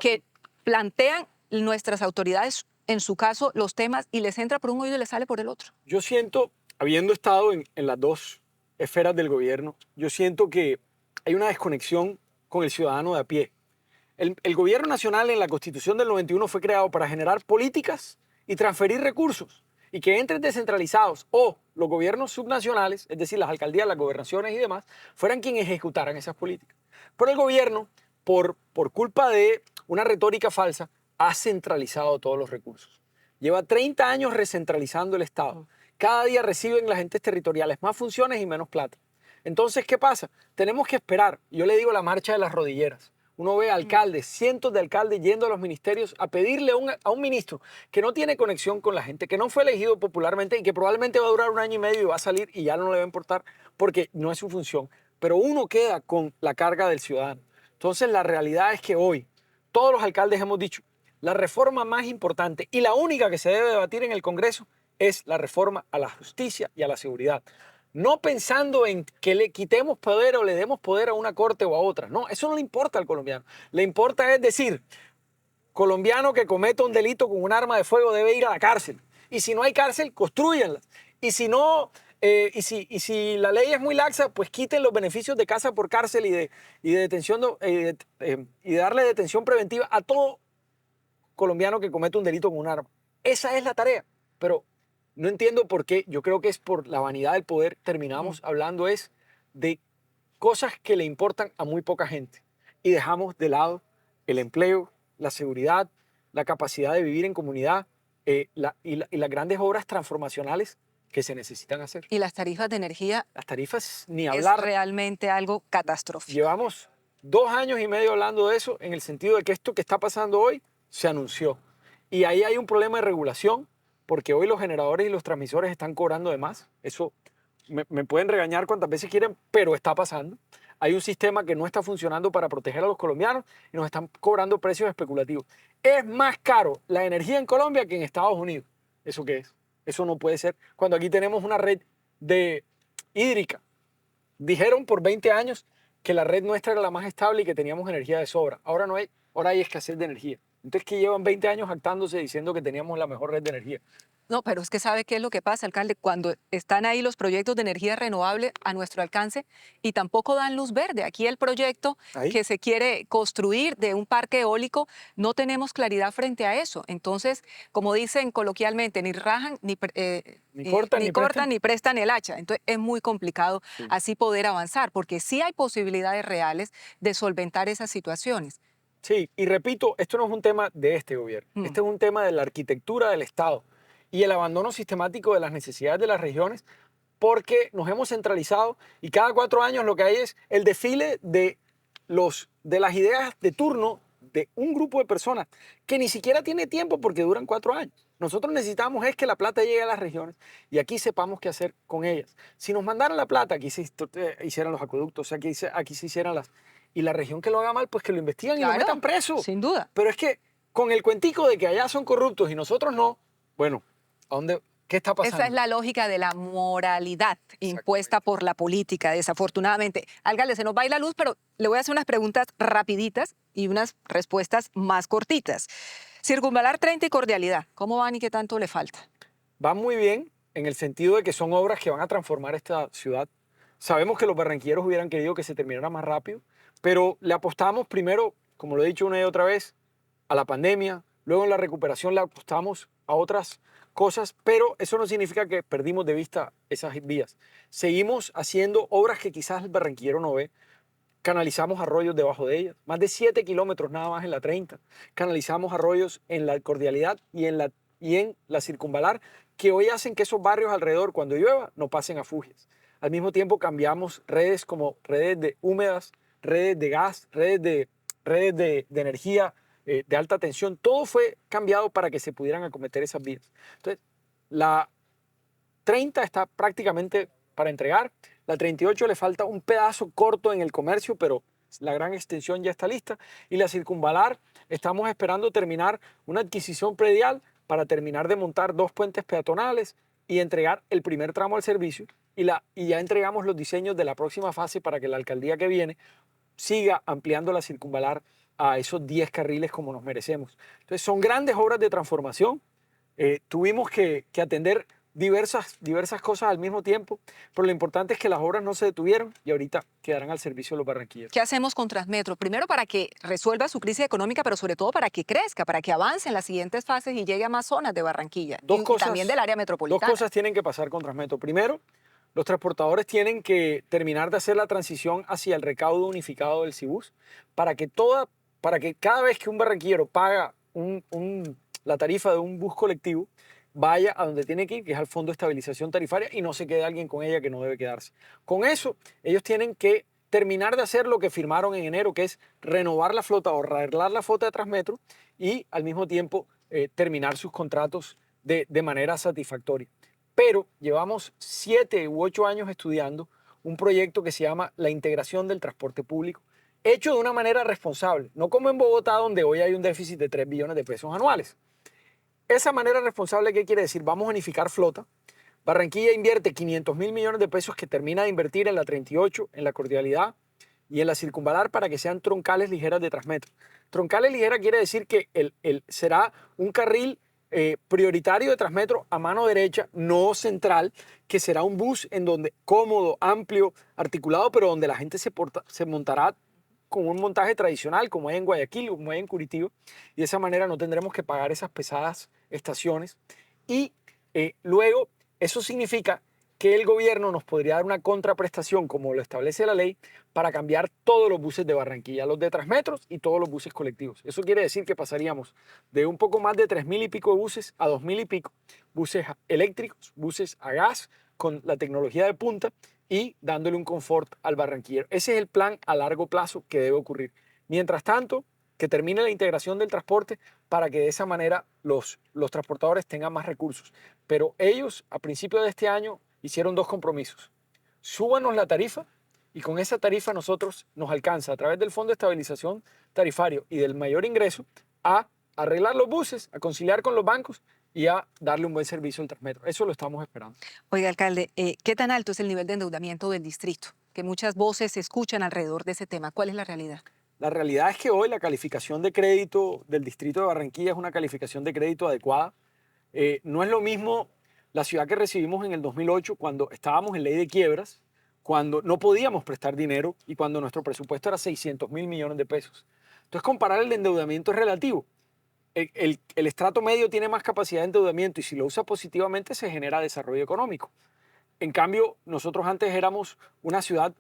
que plantean nuestras autoridades, en su caso, los temas y les entra por un oído y les sale por el otro? Yo siento, habiendo estado en las dos esferas del gobierno, yo siento que hay una desconexión con el ciudadano de a pie. El gobierno nacional en la Constitución del 91 fue creado para generar políticas y transferir recursos y que entren descentralizados o los gobiernos subnacionales, es decir, las alcaldías, las gobernaciones y demás, fueran quienes ejecutaran esas políticas. Pero el gobierno, por culpa de una retórica falsa, ha centralizado todos los recursos. Lleva 30 años recentralizando el Estado. Cada día reciben las entes territoriales más funciones y menos plata. Entonces, ¿qué pasa? Tenemos que esperar. Yo le digo la marcha de las rodilleras. Uno ve alcaldes, cientos de alcaldes yendo a los ministerios a pedirle a un ministro que no tiene conexión con la gente, que no fue elegido popularmente y que probablemente va a durar 1 año y medio y va a salir y ya no le va a importar porque no es su función. Pero uno queda con la carga del ciudadano. Entonces, la realidad es que hoy todos los alcaldes hemos dicho, la reforma más importante y la única que se debe debatir en el Congreso es la reforma a la justicia y a la seguridad. No pensando en que le quitemos poder o le demos poder a una corte o a otra. No, eso no le importa al colombiano. Le importa es decir, colombiano que cometa un delito con un arma de fuego debe ir a la cárcel. Y si no hay cárcel, construyanla. Y si no, y si la ley es muy laxa, pues quiten los beneficios de casa por cárcel y de detención y de darle detención preventiva a todo colombiano que cometa un delito con un arma. Esa es la tarea. Pero no entiendo por qué, yo creo que es por la vanidad del poder, terminamos hablando es de cosas que le importan a muy poca gente y dejamos de lado el empleo, la seguridad, la capacidad de vivir en comunidad y las grandes obras transformacionales que se necesitan hacer. Y las tarifas de energía Las tarifas, ni es hablar. realmente algo catastrófico. Llevamos 2 años y medio hablando de eso en el sentido de que esto que está pasando hoy se anunció. Y ahí hay un problema de regulación porque hoy los generadores y los transmisores están cobrando de más. Eso me pueden regañar cuantas veces quieren, pero está pasando. Hay un sistema que no está funcionando para proteger a los colombianos y nos están cobrando precios especulativos. Es más caro la energía en Colombia que en Estados Unidos. ¿Eso qué es? Eso no puede ser. Cuando aquí tenemos una red hídrica. Dijeron por 20 años que la red nuestra era la más estable y que teníamos energía de sobra. Ahora no hay, ahora hay escasez de energía. Entonces, que llevan 20 años jactándose diciendo que teníamos la mejor red de energía. No, pero es que ¿sabe qué es lo que pasa, alcalde? Cuando están ahí los proyectos de energía renovable a nuestro alcance y tampoco dan luz verde. Aquí el proyecto Ahí. que se quiere construir de un parque eólico, no tenemos claridad frente a eso. Entonces, como dicen coloquialmente, ni rajan, Ni cortan, ni prestan. ni prestan el hacha. Entonces, es muy complicado así poder avanzar, porque sí hay posibilidades reales de solventar esas situaciones. Sí, y repito, esto no es un tema de este gobierno. Este es un tema de la arquitectura del Estado y el abandono sistemático de las necesidades de las regiones porque nos hemos centralizado y cada 4 años lo que hay es el desfile de las ideas de turno de un grupo de personas que ni siquiera tiene tiempo porque duran 4 años. Nosotros necesitamos es que la plata llegue a las regiones y aquí sepamos qué hacer con ellas. Si nos mandaran la plata, aquí se hicieran los acueductos, aquí se hicieran las... Y la región que lo haga mal, pues que lo investigan y lo Claro, metan preso. sin duda. Pero es que con el cuentico de que allá son corruptos y nosotros no, bueno, ¿qué está pasando? Esa es la lógica de la moralidad impuesta por la política, desafortunadamente. Alcalde, se nos va a ir la luz, pero le voy a hacer unas preguntas rapiditas y unas respuestas más cortitas. Circunvalar 30 y Cordialidad, ¿cómo van y qué tanto le falta? Van muy bien en el sentido de que son obras que van a transformar esta ciudad. Sabemos que los barranquilleros hubieran querido que se terminara más rápido, pero le apostamos primero, como lo he dicho una y otra vez, a la pandemia, luego en la recuperación le apostamos a otras cosas, pero eso no significa que perdimos de vista esas vías. Seguimos haciendo obras que quizás el barranquillero no ve. Canalizamos arroyos debajo de ellas, más de 7 kilómetros nada más en la 30. Canalizamos arroyos en la Cordialidad y en la Circunvalar, que hoy hacen que esos barrios alrededor, cuando llueva, no pasen a fugias. Al mismo tiempo cambiamos redes como redes de húmedas, redes de gas, redes de energía de alta tensión. Todo fue cambiado para que se pudieran acometer esas vías. Entonces, la 30 está prácticamente para entregar. La 38 le falta un pedazo corto en el comercio, pero la gran extensión ya está lista. Y la Circunvalar, estamos esperando terminar una adquisición predial para terminar de montar 2 puentes peatonales y entregar el primer tramo al servicio. Y ya entregamos los diseños de la próxima fase para que la alcaldía que viene siga ampliando la Circunvalar a esos 10 carriles como nos merecemos. Entonces son grandes obras de transformación. Tuvimos que atender diversas cosas al mismo tiempo, pero lo importante es que las obras no se detuvieron y ahorita quedarán al servicio de los barranquilleros. ¿Qué hacemos con Transmetro? Primero, para que resuelva su crisis económica, pero sobre todo para que crezca, para que avance en las siguientes fases y llegue a más zonas de Barranquilla y también del área Dos metropolitana. cosas tienen que pasar con Transmetro. Primero, los transportadores tienen que terminar de hacer la transición hacia el recaudo unificado del Cibus para que cada vez que un barranquillero paga la tarifa de un bus colectivo, vaya a donde tiene que ir, que es al Fondo de Estabilización Tarifaria, y no se quede alguien con ella que no debe quedarse. Con eso, ellos tienen que terminar de hacer lo que firmaron en enero, que es renovar la flota o arreglar la flota de Transmetro y al mismo tiempo terminar sus contratos de manera satisfactoria. Pero llevamos 7 u 8 años estudiando un proyecto que se llama la integración del transporte público, hecho de una manera responsable, no como en Bogotá, donde hoy hay un déficit de 3 billones de pesos anuales. Esa manera responsable, ¿qué quiere decir? Vamos a unificar flota. Barranquilla invierte 500.000 millones de pesos que termina de invertir en la 38, en la Cordialidad y en la Circunvalar para que sean troncales ligeras de Transmetro. Troncales ligeras quiere decir que será un carril prioritario de Transmetro a mano derecha, no central, que será un bus en donde cómodo, amplio, articulado, pero donde la gente se montará con un montaje tradicional, como hay en Guayaquil, como hay en Curitiba, y de esa manera no tendremos que pagar esas pesadas estaciones. Y luego, eso significa que el gobierno nos podría dar una contraprestación, como lo establece la ley, para cambiar todos los buses de Barranquilla, los de Transmetros y todos los buses colectivos. Eso quiere decir que pasaríamos de un poco más de 3.000 y pico de buses a 2.000 y pico, buses eléctricos, buses a gas, con la tecnología de punta y dándole un confort al barranquillero. Ese es el plan a largo plazo que debe ocurrir. Mientras tanto, que termine la integración del transporte para que de esa manera los transportadores tengan más recursos. Pero ellos, a principios de este año, hicieron 2 compromisos. Súbanos la tarifa y con esa tarifa nosotros nos alcanza a través del Fondo de Estabilización Tarifario y del mayor ingreso a arreglar los buses, a conciliar con los bancos y a darle un buen servicio al Transmetro. Eso lo estamos esperando. Oiga, alcalde, ¿qué tan alto es el nivel de endeudamiento del distrito? Que muchas voces se escuchan alrededor de ese tema. ¿Cuál es la realidad? La realidad es que hoy la calificación de crédito del distrito de Barranquilla es una calificación de crédito adecuada. No es lo mismo la ciudad que recibimos en el 2008, cuando estábamos en ley de quiebras, cuando no podíamos prestar dinero y cuando nuestro presupuesto era 600.000 millones de pesos. Entonces, comparar el endeudamiento es relativo. El estrato medio tiene más capacidad de endeudamiento y si lo usa positivamente se genera desarrollo económico. En cambio, nosotros antes éramos una ciudad,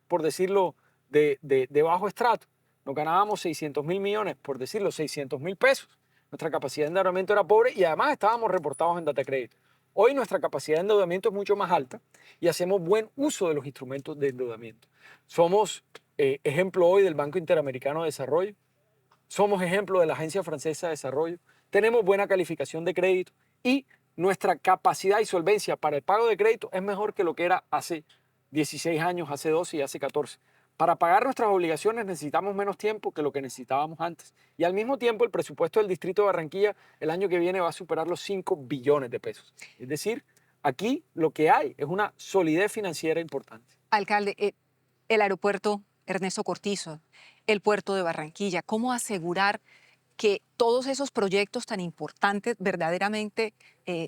por decirlo, de bajo estrato. Nos ganábamos 600.000 millones, por decirlo, 600.000 pesos. Nuestra capacidad de endeudamiento era pobre y además estábamos reportados en data crédito. Hoy nuestra capacidad de endeudamiento es mucho más alta y hacemos buen uso de los instrumentos de endeudamiento. Somos ejemplo hoy del Banco Interamericano de Desarrollo, somos ejemplo de la Agencia Francesa de Desarrollo, tenemos buena calificación de crédito y nuestra capacidad y solvencia para el pago de crédito es mejor que lo que era hace 16 años, hace 12 y hace 14. Para pagar nuestras obligaciones necesitamos menos tiempo que lo que necesitábamos antes. Y al mismo tiempo el presupuesto del Distrito de Barranquilla el año que viene va a superar los 5 billones de pesos. Es decir, aquí lo que hay es una solidez financiera importante. Alcalde, el aeropuerto Ernesto Cortizo, el puerto de Barranquilla, ¿cómo asegurar que todos esos proyectos tan importantes verdaderamente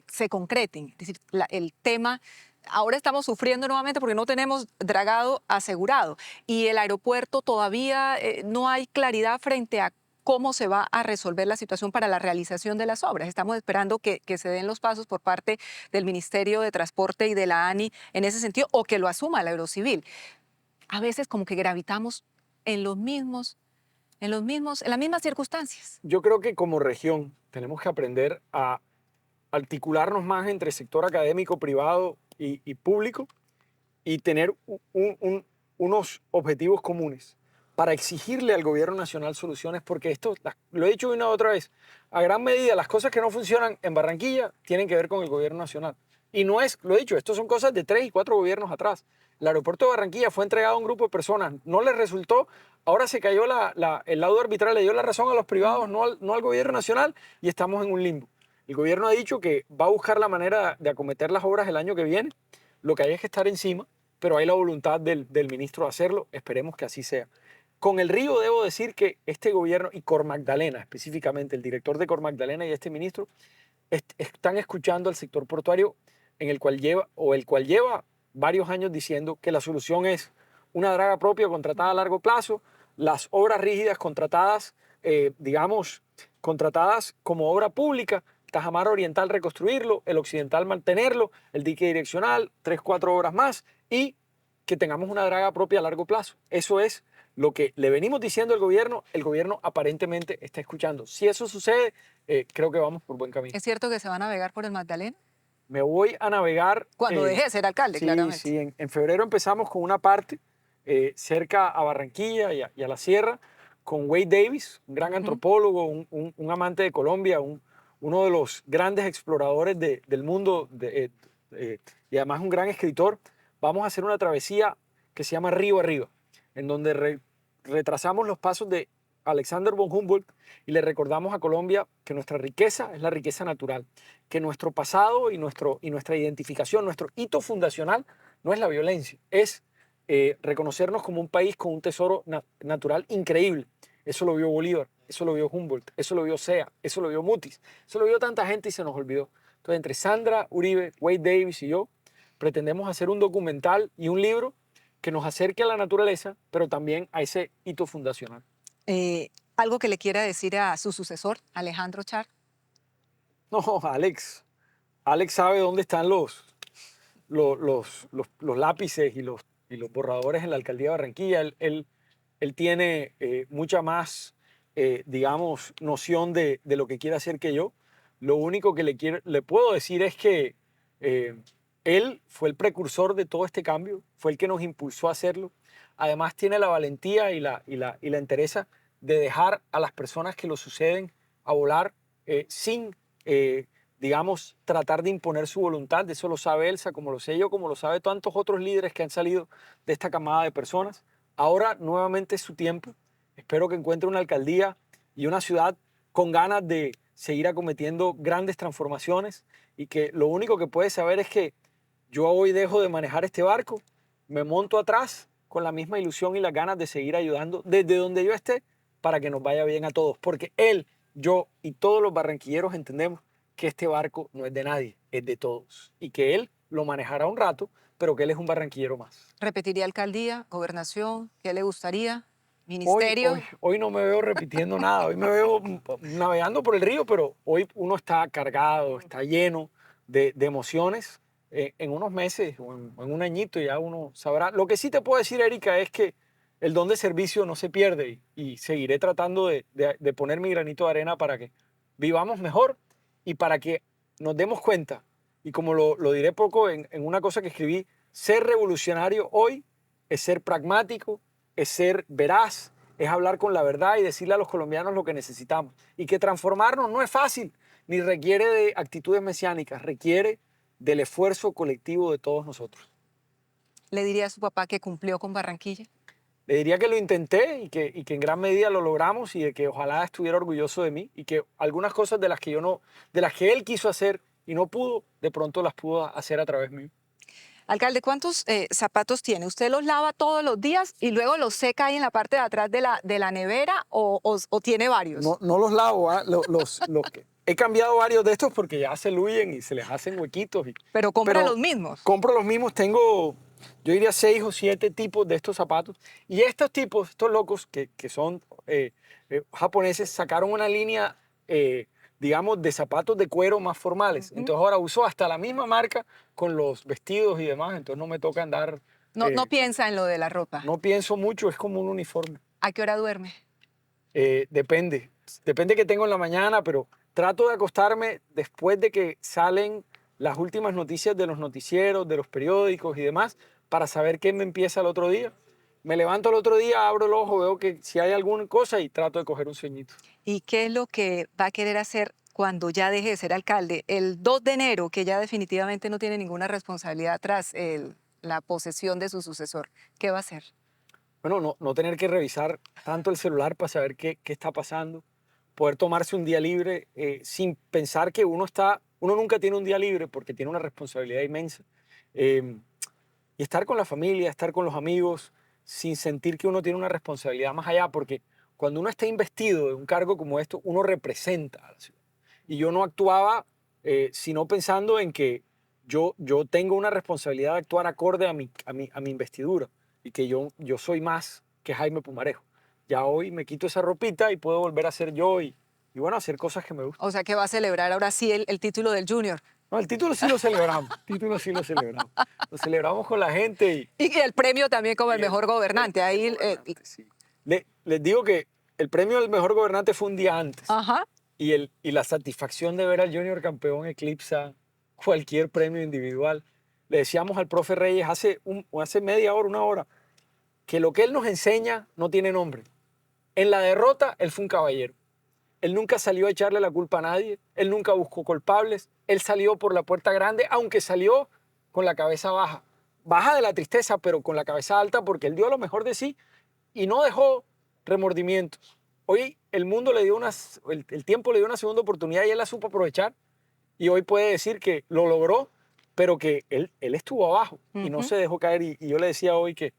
se concreten? Es decir, el tema, ahora estamos sufriendo nuevamente porque no tenemos dragado asegurado y el aeropuerto todavía no hay claridad frente a cómo se va a resolver la situación para la realización de las obras. Estamos esperando que se den los pasos por parte del Ministerio de Transporte y de la ANI en ese sentido o que lo asuma el Aerocivil. A veces como que gravitamos en en las mismas circunstancias. Yo creo que como región tenemos que aprender a articularnos más entre sector académico, privado y público y tener unos objetivos comunes para exigirle al gobierno nacional soluciones, porque esto, lo he dicho una y otra vez, a gran medida las cosas que no funcionan en Barranquilla tienen que ver con el gobierno nacional. Y no es, lo he dicho, esto son cosas de 3 y 4 gobiernos atrás. El aeropuerto de Barranquilla fue entregado a un grupo de personas, no les resultó, ahora se cayó el laudo arbitral, le dio la razón a los privados, no al gobierno nacional, y estamos en un limbo. El gobierno ha dicho que va a buscar la manera de acometer las obras el año que viene, lo que hay es que estar encima, pero hay la voluntad del ministro de hacerlo, esperemos que así sea. Con el río debo decir que este gobierno y Cor Magdalena, específicamente el director de Cor Magdalena y este ministro, están escuchando al sector portuario el cual lleva varios años diciendo que la solución es una draga propia contratada a largo plazo, las obras rígidas contratadas, contratadas como obra pública, Tajamar Oriental reconstruirlo, el Occidental mantenerlo, el dique direccional, 3, 4 obras más y que tengamos una draga propia a largo plazo. Eso es lo que le venimos diciendo al gobierno, el gobierno aparentemente está escuchando. Si eso sucede, creo que vamos por buen camino. ¿Es cierto que se va a navegar por el Magdalena? Me voy a navegar. Cuando deje de ser alcalde, Sí, claramente. sí, en febrero empezamos con una parte cerca a Barranquilla y a la sierra, con Wade Davis, un gran antropólogo, un amante de Colombia, uno de los grandes exploradores del mundo y además un gran escritor. Vamos a hacer una travesía que se llama Río Arriba, en donde retrasamos los pasos de Alexander von Humboldt y le recordamos a Colombia que nuestra riqueza es la riqueza natural, que nuestro pasado y nuestra identificación, nuestro hito fundacional no es la violencia, es reconocernos como un país con un tesoro natural increíble. Eso lo vio Bolívar, eso lo vio Humboldt, eso lo vio Sea, eso lo vio Mutis, eso lo vio tanta gente y se nos olvidó. Entonces, entre Sandra Uribe, Wade Davis y yo, pretendemos hacer un documental y un libro que nos acerque a la naturaleza, pero también a ese hito fundacional. ¿Algo que le quiera decir a su sucesor, Alejandro Char? No, Alex sabe dónde están los lápices y los borradores en la alcaldía de Barranquilla. Él tiene mucha más, noción de lo que quiere hacer que yo. Lo único que le puedo decir es que él fue el precursor de todo este cambio, fue el que nos impulsó a hacerlo. Además tiene la valentía y la entereza de dejar a las personas que lo suceden a volar sin, tratar de imponer su voluntad. De eso lo sabe Elsa, como lo sé yo, como lo sabe tantos otros líderes que han salido de esta camada de personas. Ahora nuevamente es su tiempo. Espero que encuentre una alcaldía y una ciudad con ganas de seguir acometiendo grandes transformaciones y que lo único que puede saber es que yo hoy dejo de manejar este barco, me monto atrás con la misma ilusión y las ganas de seguir ayudando desde donde yo esté para que nos vaya bien a todos. Porque él, yo y todos los barranquilleros entendemos que este barco no es de nadie, es de todos. Y que él lo manejará un rato, pero que él es un barranquillero más. ¿Repetiría alcaldía, gobernación? ¿Qué le gustaría? Hoy, ¿Ministerio? hoy, hoy no me veo repitiendo nada, hoy me veo navegando por el río, pero hoy uno está cargado, está lleno de emociones. En unos meses o en un añito ya uno sabrá. Lo que sí te puedo decir, Erika, es que el don de servicio no se pierde y seguiré tratando de poner mi granito de arena para que vivamos mejor y para que nos demos cuenta. Y como lo diré poco en una cosa que escribí, ser revolucionario hoy es ser pragmático, es ser veraz, es hablar con la verdad y decirle a los colombianos lo que necesitamos. Y que transformarnos no es fácil, ni requiere de actitudes mesiánicas, requiere del esfuerzo colectivo de todos nosotros. ¿Le diría a su papá que cumplió con Barranquilla? Le diría que lo intenté y que en gran medida lo logramos y de que ojalá estuviera orgulloso de mí y que algunas cosas de las que yo no, de las que él quiso hacer y no pudo, de pronto las pudo hacer a través mío. Alcalde, ¿cuántos zapatos tiene? ¿Usted los lava todos los días y luego los seca ahí en la parte de atrás de la nevera o tiene varios? No los lavo, he cambiado varios de estos porque ya se luyen y se les hacen huequitos. Pero compra los mismos. Compro los mismos, tengo, yo diría 6 o 7 tipos de estos zapatos. Y estos tipos, estos locos que son japoneses, sacaron una línea, de zapatos de cuero más formales. Entonces ahora uso hasta la misma marca con los vestidos y demás, entonces no me toca andar. No piensa en lo de la ropa. No pienso mucho, es como un uniforme. ¿A qué hora duerme? Depende que tengo en la mañana, pero trato de acostarme después de que salen las últimas noticias de los noticieros, de los periódicos y demás, para saber qué me empieza el otro día. Me levanto el otro día, abro el ojo, veo que si hay alguna cosa y trato de coger un sueñito. ¿Y qué es lo que va a querer hacer cuando ya deje de ser alcalde? El 2 de enero, que ya definitivamente no tiene ninguna responsabilidad tras la posesión de su sucesor. ¿Qué va a hacer? Bueno, no tener que revisar tanto el celular para saber qué está pasando, poder tomarse un día libre sin pensar que uno nunca tiene un día libre porque tiene una responsabilidad inmensa. Y estar con la familia, estar con los amigos, sin sentir que uno tiene una responsabilidad más allá, porque cuando uno está investido de un cargo como esto, uno representa a la ciudad. Y yo no actuaba sino pensando en que yo tengo una responsabilidad de actuar acorde a mi investidura y que yo soy más que Jaime Pumarejo. Ya hoy me quito esa ropita y puedo volver a ser yo y bueno, hacer cosas que me gustan. O sea que va a celebrar ahora sí el título del Junior. No, el título sí lo celebramos, el título sí lo celebramos. Lo celebramos con la gente Y el premio también como el mejor gobernante. Ahí, sí. Les digo que el premio del mejor gobernante fue un día antes. ajá. Y la satisfacción de ver al Junior campeón eclipsa cualquier premio individual. Le decíamos al profe Reyes hace media hora, una hora, que lo que él nos enseña no tiene nombre. En la derrota, él fue un caballero. Él nunca salió a echarle la culpa a nadie. Él nunca buscó culpables. Él salió por la puerta grande, aunque salió con la cabeza baja. Baja de la tristeza, pero con la cabeza alta porque él dio lo mejor de sí y no dejó remordimientos. Hoy el mundo le dio el tiempo le dio una segunda oportunidad y él la supo aprovechar. Y hoy puede decir que lo logró, pero que él estuvo abajo y no se dejó caer. Y yo le decía hoy que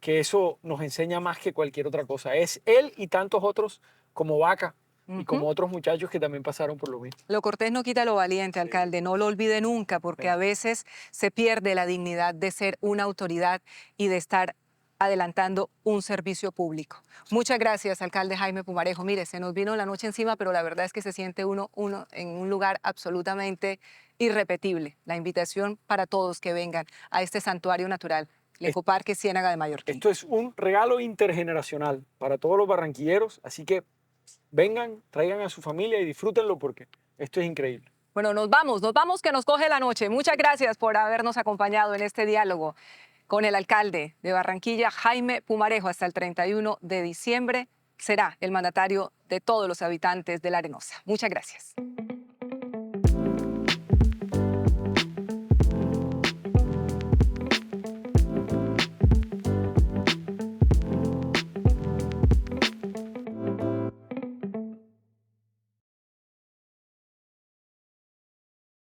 eso nos enseña más que cualquier otra cosa. Es él y tantos otros como Vaca y como otros muchachos que también pasaron por lo mismo. Lo cortés no quita lo valiente, alcalde. No lo olvide nunca, porque a veces se pierde la dignidad de ser una autoridad y de estar adelantando un servicio público. Muchas gracias, alcalde Jaime Pumarejo. Mire, se nos vino la noche encima, pero la verdad es que se siente uno en un lugar absolutamente irrepetible. La invitación para todos que vengan a este santuario natural, el Ecoparque Ciénaga de Mallorquín. Esto es un regalo intergeneracional para todos los barranquilleros, así que vengan, traigan a su familia y disfrútenlo porque esto es increíble. Bueno, nos vamos que nos coge la noche. Muchas gracias por habernos acompañado en este diálogo con el alcalde de Barranquilla, Jaime Pumarejo. Hasta el 31 de diciembre será el mandatario de todos los habitantes de La Arenosa. Muchas gracias.